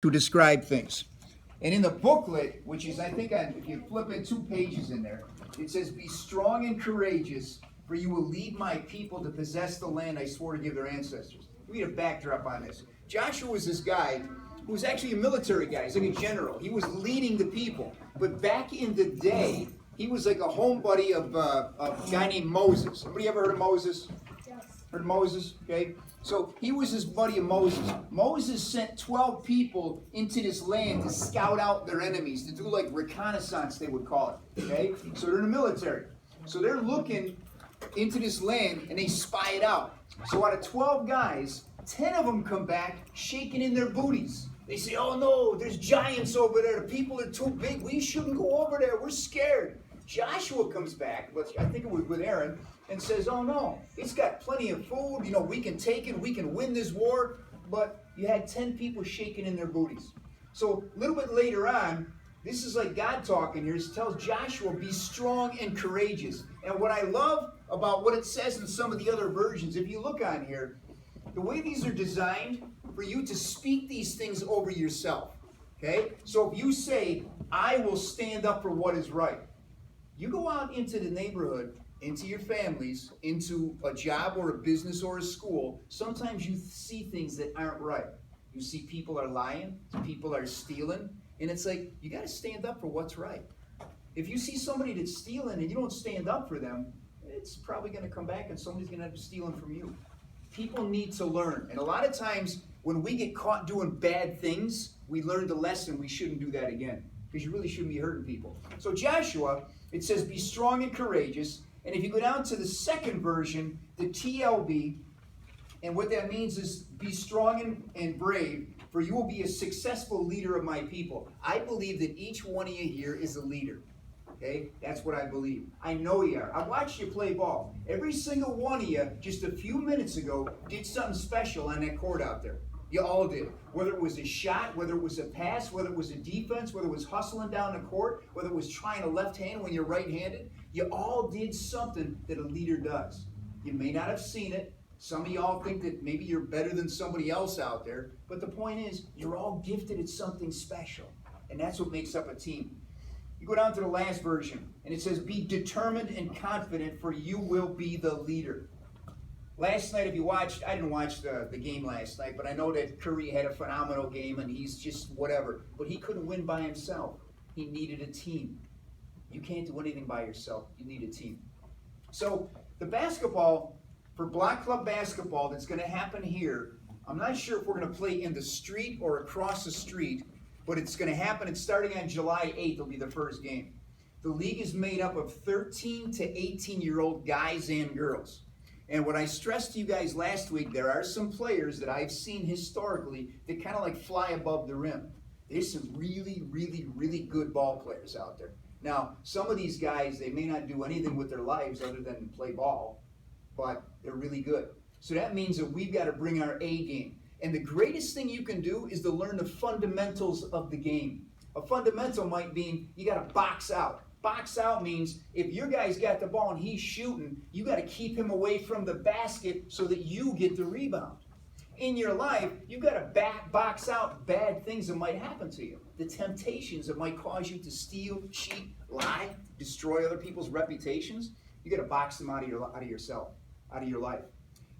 to describe things. And in the booklet, which is, I think, if you flip it 2 pages in there, it says, "Be strong and courageous, for you will lead my people to possess the land I swore to give their ancestors." We need a backdrop on this. Joshua was this guy who was actually a military guy. He's like a general. He was leading the people. But back in the day, he was like a home buddy of a guy named Moses. Somebody ever heard of Moses? Yes. Heard of Moses? Okay. So he was his buddy of Moses. Moses sent 12 people into this land to scout out their enemies, to do like reconnaissance, they would call it. Okay? So they're in the military. So they're looking into this land and they spy it out. So out of 12 guys, 10 of them come back shaking in their booties. They say, "Oh no, there's giants over there. The people are too big. We shouldn't go over there. We're scared." Joshua comes back, but I think it was with Aaron, and says, "Oh no, it's got plenty of food. You know, we can take it. We can win this war." But you had 10 people shaking in their booties. So a little bit later on, this is like God talking here. It tells Joshua, "Be strong and courageous." And what I love about what it says in some of the other versions, if you look on here, the way these are designed for you to speak these things over yourself. Okay? So if you say, "I will stand up for what is right," you go out into the neighborhood, into your families, into a job or a business or a school, sometimes you see things that aren't right. You see people are lying, people are stealing, and it's like, you got to stand up for what's right. If you see somebody that's stealing and you don't stand up for them, it's probably going to come back and somebody's going to end up stealing from you. People need to learn. And a lot of times when we get caught doing bad things, we learn the lesson we shouldn't do that again. Because you really shouldn't be hurting people. So Joshua, it says, "Be strong and courageous." And if you go down to the second version, the TLB, and what that means is, "Be strong and brave, for you will be a successful leader of my people." I believe that each one of you here is a leader. Okay? That's what I believe. I know you are. I watched you play ball. Every single one of you, just a few minutes ago, did something special on that court out there. You all did. Whether it was a shot, whether it was a pass, whether it was a defense, whether it was hustling down the court, whether it was trying a left hand when you're right-handed, you all did something that a leader does. You may not have seen it. Some of y'all think that maybe you're better than somebody else out there. But the point is, you're all gifted at something special. And that's what makes up a team. You go down to the last version, and it says, "Be determined and confident, for you will be the leader." Last night, if you watched, I didn't watch the game last night, but I know that Curry had a phenomenal game, and he's just whatever. But he couldn't win by himself. He needed a team. You can't do anything by yourself. You need a team. So the basketball, for Block Club basketball that's going to happen here, I'm not sure if we're going to play in the street or across the street, but it's going to happen. It's starting on July 8th. It'll be the first game. The league is made up of 13 to 18-year-old guys and girls. And what I stressed to you guys last week, there are some players that I've seen historically that kind of like fly above the rim. There's some really, really, really good ball players out there. Now, some of these guys, they may not do anything with their lives other than play ball, but they're really good. So that means that we've got to bring our A game. And the greatest thing you can do is to learn the fundamentals of the game. A fundamental might mean you got to box out. Box out means if your guy's got the ball and he's shooting, you got to keep him away from the basket so that you get the rebound. In your life, you've got to box out bad things that might happen to you. The temptations that might cause you to steal, cheat, lie, destroy other people's reputations. You got to box them out of yourself, out of your life.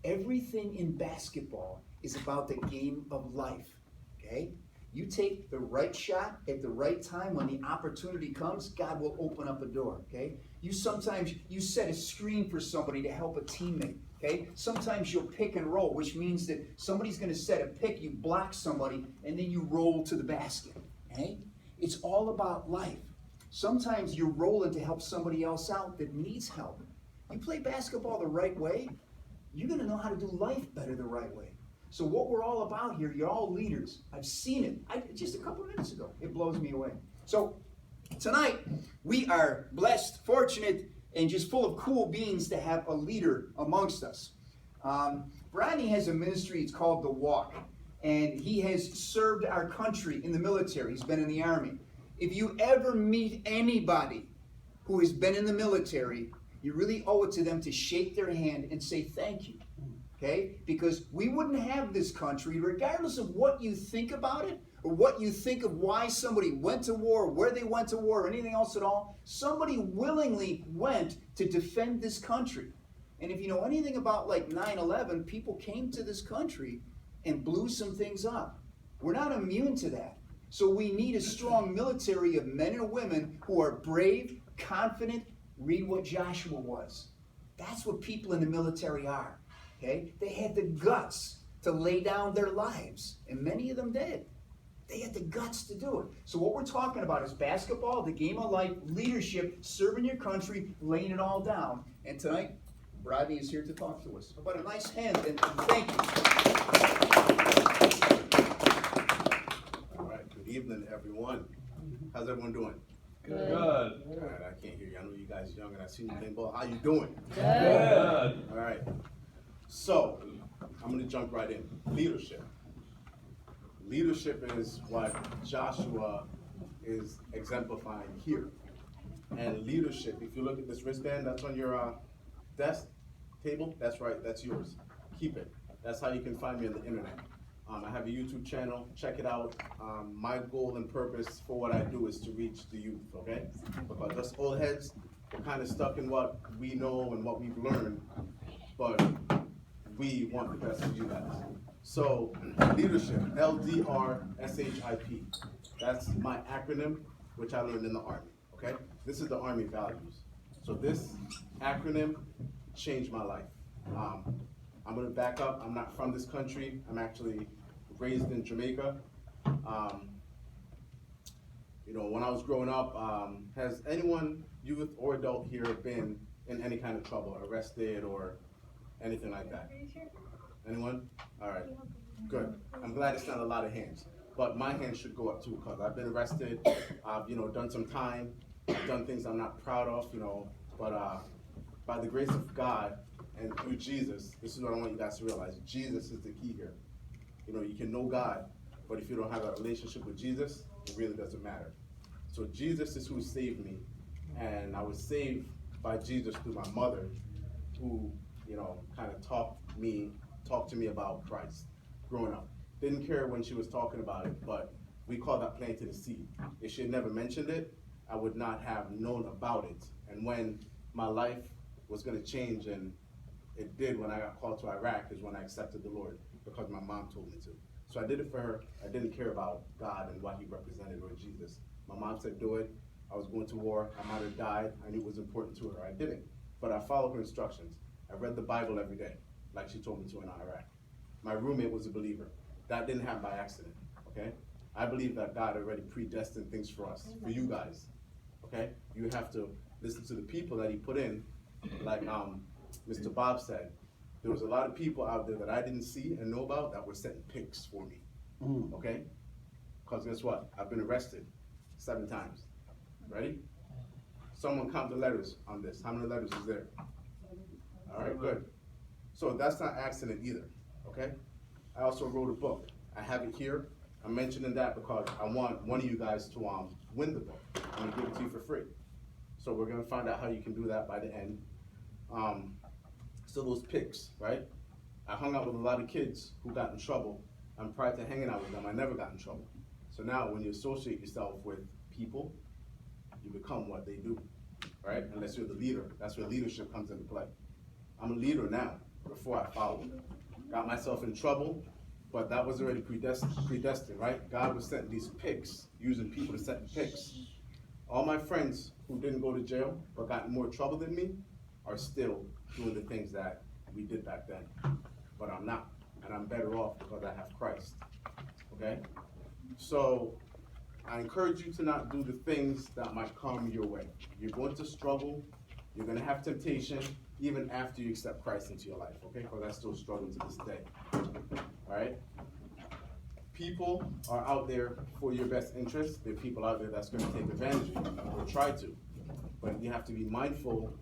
Everything in basketball is about the game of life. Okay? You take the right shot at the right time. When the opportunity comes, God will open up a door. Okay? Sometimes you set a screen for somebody to help a teammate. Okay? Sometimes you'll pick and roll, which means that somebody's going to set a pick, you block somebody, and then you roll to the basket. Okay? It's all about life. Sometimes you're rolling to help somebody else out that needs help. You play basketball the right way, you're going to know how to do life better the right way. So what we're all about here, you're all leaders. I've seen it just a couple of minutes ago. It blows me away. So tonight, we are blessed, fortunate, and just full of cool beans to have a leader amongst us. Brohdny has a ministry, it's called The Walk, and he has served our country in the military. He's been in the Army. If you ever meet anybody who has been in the military, you really owe it to them to shake their hand and say thank you. Okay? Because we wouldn't have this country, regardless of what you think about it, or what you think of why somebody went to war, where they went to war, or anything else at all. Somebody willingly went to defend this country. And if you know anything about like 9/11, people came to this country and blew some things up. We're not immune to that. So we need a strong military of men and women who are brave, confident. Read what Joshua was. That's what people in the military are. Okay? They had the guts to lay down their lives, and many of them did. They had the guts to do it. So what we're talking about is basketball, the game of life, leadership, serving your country, laying it all down. And tonight, Brohdny is here to talk to us. How about a nice hand and thank you. All right, good evening, everyone. How's everyone doing? Good. All right, I can't hear you. I know you guys are young and I see you playing ball. How you doing? Good. All right. So, I'm going to jump right in. Leadership. Leadership is what Joshua is exemplifying here. And leadership, if you look at this wristband that's on your desk table, that's right, that's yours. Keep it. That's how you can find me on the internet. I have a YouTube channel, check it out. My goal and purpose for what I do is to reach the youth, okay? Because us old heads, we're kind of stuck in what we know and what we've learned, but we want the best for you guys. So, leadership, LDRSHIP. That's my acronym, which I learned in the Army, okay? This is the Army values. So this acronym changed my life. I'm gonna back up, I'm not from this country, I'm actually raised in Jamaica. You know, when I was growing up, has anyone, youth or adult here, been in any kind of trouble, arrested or anything like that? Anyone? All right, good. I'm glad it's not a lot of hands, but my hand should go up too, because I've been arrested, I've, done some time, I've done things I'm not proud of, but by the grace of God and through Jesus, this is what I want you guys to realize. Jesus is the key here. You can know God, but if you don't have a relationship with Jesus, it really doesn't matter. So Jesus is who saved me, and I was saved by Jesus through my mother, who, kind of talked to me about Christ growing up. Didn't care when she was talking about it, but we call that planting a seed. If she had never mentioned it, I would not have known about it. And when my life was going to change, and it did when I got called to Iraq, is when I accepted the Lord, because my mom told me to. So I did it for her. I didn't care about God and what he represented or Jesus. My mom said do it. I was going to war. I might have died. I knew it was important to her. I didn't. But I followed her instructions. I read the Bible every day, like she told me to in Iraq. My roommate was a believer. That didn't happen by accident, okay? I believe that God already predestined things for us, for you guys, okay? You have to listen to the people that he put in, like Mr. Bob said. There was a lot of people out there that I didn't see and know about that were setting pics for me, okay? Because guess what? I've been arrested 7 times. Ready? Someone count the letters on this. How many letters is there? All right, good. So that's not accident either, okay? I also wrote a book. I have it here. I'm mentioning that because I want one of you guys to win the book. I'm gonna give it to you for free. So we're gonna find out how you can do that by the end. So those pics, right? I hung out with a lot of kids who got in trouble, and prior to hanging out with them, I never got in trouble. So now when you associate yourself with people, you become what they do, right? Unless you're the leader. That's where leadership comes into play. I'm a leader now, before I followed. Got myself in trouble, but that was already predestined, right? God was setting these pics, using people to set the pics. All my friends who didn't go to jail, but got in more trouble than me, are still doing the things that we did back then. But I'm not, and I'm better off because I have Christ, okay? So, I encourage you to not do the things that might come your way. You're going to struggle, you're gonna have temptation, even after you accept Christ into your life, okay? Because I still struggle to this day, all right? People are out there for your best interest. There are people out there that's gonna take advantage of you, or try to. But you have to be mindful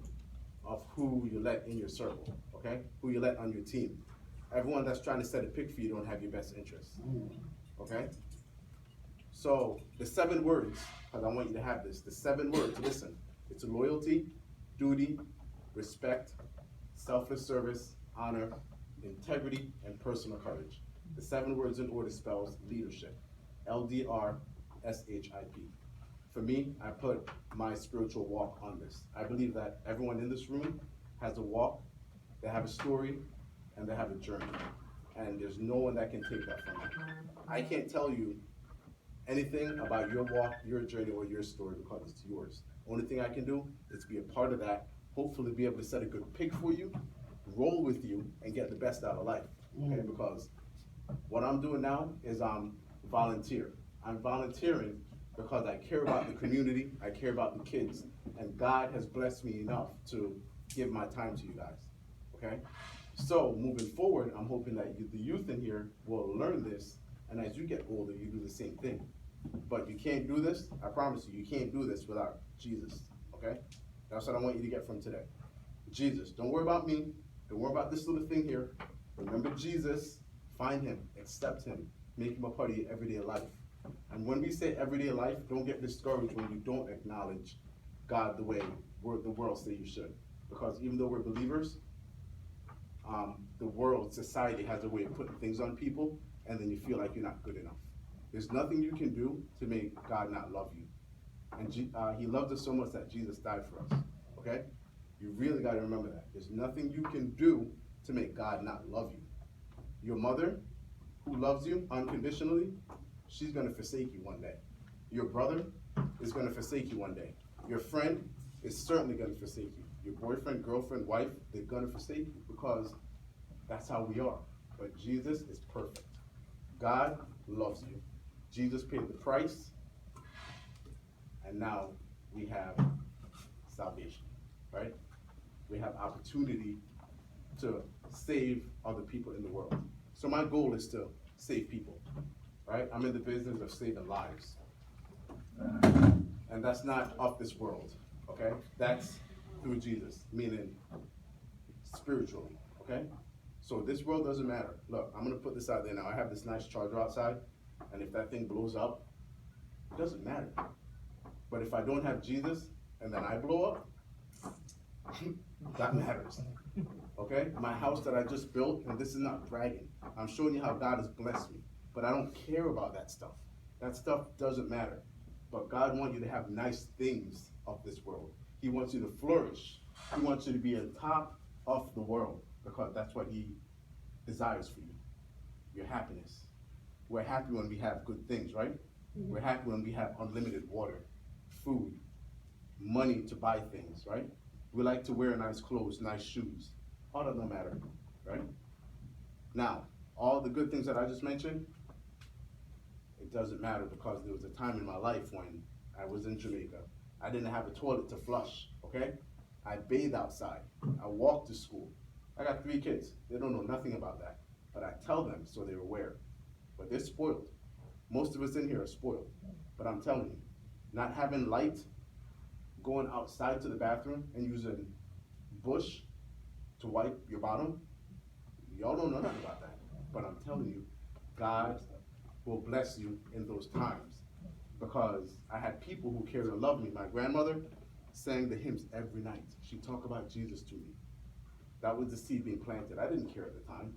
of who you let in your circle, okay? Who you let on your team. Everyone that's trying to set a pick for you don't have your best interests, okay? So the 7 words, because I want you to have this, the 7 words, listen, it's loyalty, duty, respect, selfless service, honor, integrity, and personal courage. The 7 words in order spells leadership. LDRSHIP. For me, I put my spiritual walk on this. I believe that everyone in this room has a walk, they have a story, and they have a journey. And there's no one that can take that from you. I can't tell you anything about your walk, your journey, or your story because it's yours. Only thing I can do is be a part of that, hopefully be able to set a good pick for you, roll with you, and get the best out of life. Okay, because what I'm doing now is volunteer. I'm volunteering because I care about the community, I care about the kids, and God has blessed me enough to give my time to you guys, okay? So moving forward, I'm hoping that the youth in here will learn this, and as you get older, you do the same thing. But you can't do this, I promise you can't do this without Jesus, okay? That's what I want you to get from today. Jesus, don't worry about me, don't worry about this little thing here. Remember Jesus, find him, accept him, make him a part of your everyday life. And when we say everyday life, don't get discouraged when you don't acknowledge God the way the world say you should. Because even though we're believers, the world, society has a way of putting things on people, and then you feel like you're not good enough. There's nothing you can do to make God not love you. And he loved us so much that Jesus died for us, okay? You really got to remember that. There's nothing you can do to make God not love you. Your mother, who loves you unconditionally, she's going to forsake you one day. Your brother is going to forsake you one day. Your friend is certainly going to forsake you. Your boyfriend, girlfriend, wife, they're going to forsake you because that's how we are. But Jesus is perfect. God loves you. Jesus paid the price, and now we have salvation, right? We have opportunity to save other people in the world. So my goal is to save people, right? I'm in the business of saving lives. And that's not of this world, okay? That's through Jesus, meaning spiritually, okay? So this world doesn't matter. Look, I'm gonna put this out there now. I have this nice charger outside, and if that thing blows up, it doesn't matter. But if I don't have Jesus, and then I blow up, that matters, okay? My house that I just built, and this is not bragging, I'm showing you how God has blessed me, but I don't care about that stuff. That stuff doesn't matter. But God wants you to have nice things of this world. He wants you to flourish. He wants you to be on top of the world because that's what he desires for you, your happiness. We're happy when we have good things, right? Mm-hmm. We're happy when we have unlimited water, food, money to buy things, right? We like to wear nice clothes, nice shoes. All that don't matter, right? Now, all the good things that I just mentioned, it doesn't matter because there was a time in my life when I was in Jamaica. I didn't have a toilet to flush, okay? I bathed outside. I walked to school. I got 3 kids. They don't know nothing about that. But I tell them so they're aware. But they're spoiled. Most of us in here are spoiled. But I'm telling you, not having light, going outside to the bathroom and using bush to wipe your bottom, y'all don't know nothing about that. But I'm telling you, God will bless you in those times. Because I had people who cared and loved me. My grandmother sang the hymns every night. She talked about Jesus to me. That was the seed being planted. I didn't care at the time.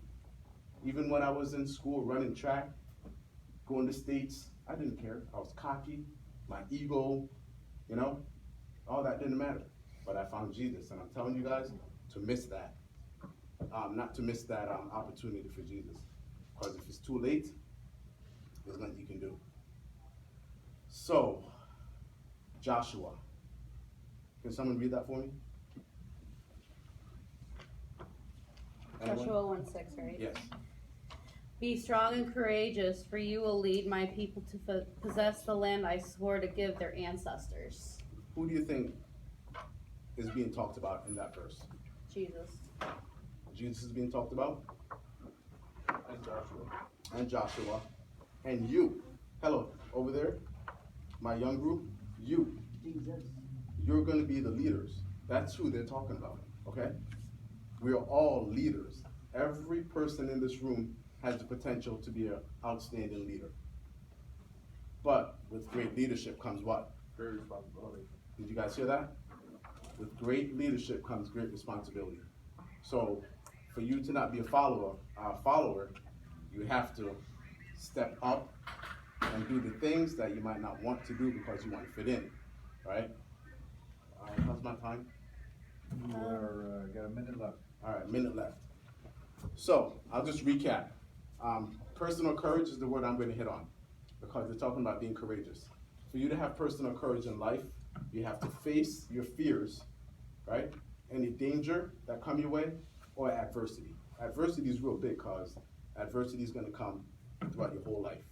Even when I was in school running track, going to states, I didn't care. I was cocky, my ego, you know, all that didn't matter. But I found Jesus, and I'm telling you guys to miss that. Not to miss that opportunity for Jesus. Because if it's too late, there's nothing you can do. So, Joshua. Can someone read that for me? Anyone? Joshua 1:6, right? Yes. Be strong and courageous, for you will lead my people to possess the land I swore to give their ancestors. Who do you think is being talked about in that verse? Jesus. Jesus is being talked about? And Joshua. And Joshua. And you. Hello, over there. My young group. You. Jesus. You're going to be the leaders. That's who they're talking about, okay? We are all leaders. Every person in this room has the potential to be an outstanding leader. But with great leadership comes what? Great responsibility. Did you guys hear that? With great leadership comes great responsibility. So for you to not be a follower, you have to step up and do the things that you might not want to do because you want to fit in, right? How's my time? You are, got a minute left. All right, minute left. So I'll just recap. Personal courage is the word I'm going to hit on because they're talking about being courageous. For you to have personal courage in life, you have to face your fears, right? Any danger that come your way or adversity. Adversity is real big because adversity is going to come throughout your whole life.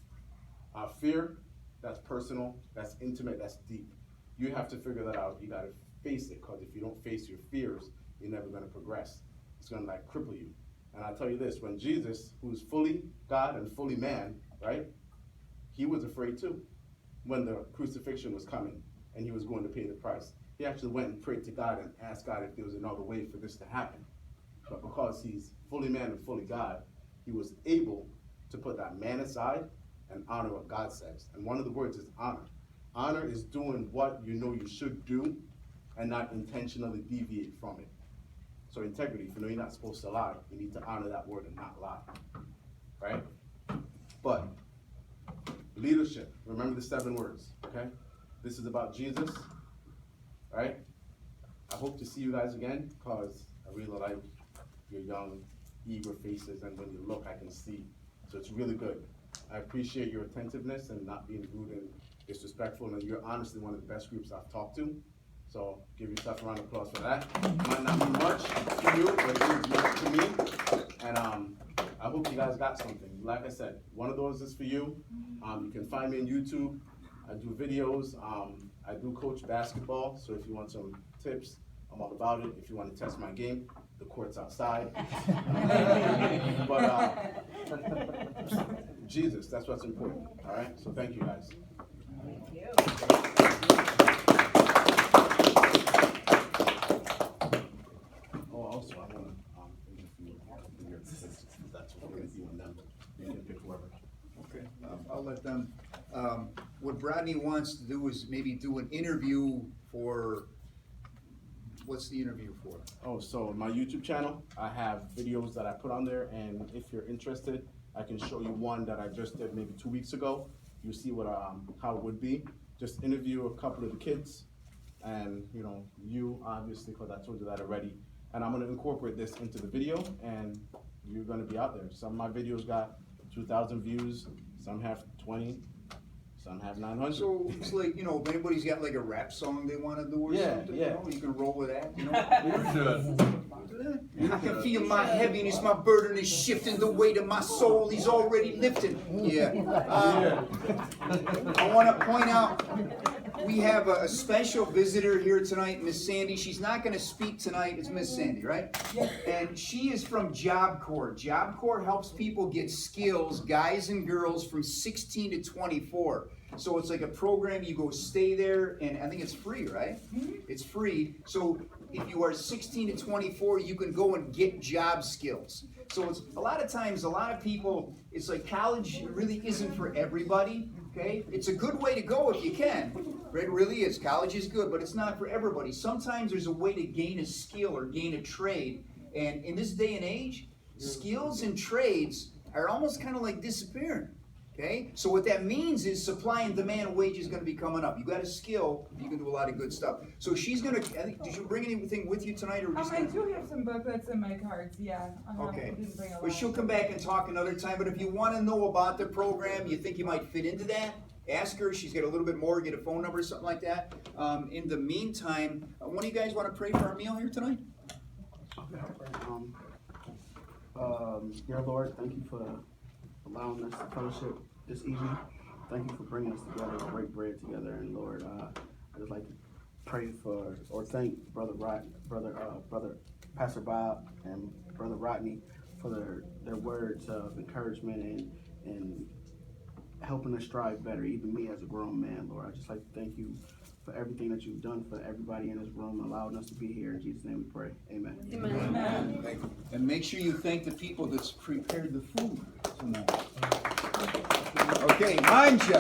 Fear, that's personal, that's intimate, that's deep. You have to figure that out. You got to face it because if you don't face your fears, you're never going to progress. It's going to like cripple you. And I'll tell you this, when Jesus, who's fully God and fully man, right? He was afraid too when the crucifixion was coming and he was going to pay the price. He actually went and prayed to God and asked God if there was another way for this to happen. But because he's fully man and fully God, he was able to put that man aside and honor what God says. And one of the words is honor. Honor is doing what you know you should do and not intentionally deviate from it. So integrity, if you know you're not supposed to lie, you need to honor that word and not lie, right? But leadership, remember the 7 words, okay? This is about Jesus, right? I hope to see you guys again because I really like your young, eager faces, and when you look, I can see. So it's really good. I appreciate your attentiveness and not being rude and disrespectful, and you're honestly one of the best groups I've talked to. So give yourself a round of applause for that. Might not be much to you, but it means much to me. And I hope you guys got something. Like I said, one of those is for you. You can find me on YouTube. I do videos. I do coach basketball. So if you want some tips, I'm all about it. If you want to test my game, the court's outside. But Jesus, that's what's important. All right. So thank you guys. Thank you. Also, I want to interview your assistants. That's what we're going to do on them. You can pick whoever. Okay, I'll let them. What Brohdny wants to do is maybe do an interview for, what's the interview for? Oh, so my YouTube channel, I have videos that I put on there, and if you're interested, I can show you one that I just did maybe 2 weeks ago. You see what how it would be. Just interview a couple of the kids, and you obviously, because I told you that already. And I'm gonna incorporate this into the video, and you're gonna be out there. Some of my videos got 2,000 views, some have 20, some have 900. So it's like, if anybody's got like a rap song they want to do or something, you can roll with that, You should. I can feel my heaviness, my burden is shifting, the weight of my soul he's already lifting. Yeah. I want to point out, we have a special visitor here tonight, Miss Sandy. She's not going to speak tonight. It's Miss Sandy, right? Yeah. And she is from Job Corps. Job Corps helps people get skills, guys and girls, from 16 to 24. So it's like a program, you go stay there, and I think it's free, right? Mm-hmm. It's free. So if you are 16 to 24, you can go and get job skills. So it's a lot of times, a lot of people, it's like college really isn't for everybody, okay? It's a good way to go if you can. It really is. College is good, but it's not for everybody. Sometimes there's a way to gain a skill or gain a trade. And in this day and age, skills and trades are almost kind of like disappearing. Okay? So what that means is supply and demand wage is going to be coming up. You got a skill, you can do a lot of good stuff. So she's going to, did you bring anything with you tonight? Or just I do have some booklets and my cards, yeah. Okay. I didn't bring a lot. Well, she'll come back and talk another time, but if you want to know about the program, you think you might fit into that, ask her. She's got a little bit more, get a phone number or something like that. In the meantime, one of you guys want to pray for our meal here tonight? Dear Lord, thank you for allowing us to fellowship this evening. Thank you for bringing us together to break bread together. And Lord, I just like to pray for or thank Brother Pastor Bob and Brother Rodney for their words of encouragement and helping us strive better, even me as a grown man, Lord. I just like to thank you for everything that you've done for everybody in this room, allowing us to be here. In Jesus' name we pray. Amen. Amen. Thank you. And make sure you thank the people that's prepared the food tonight. Okay, mind you.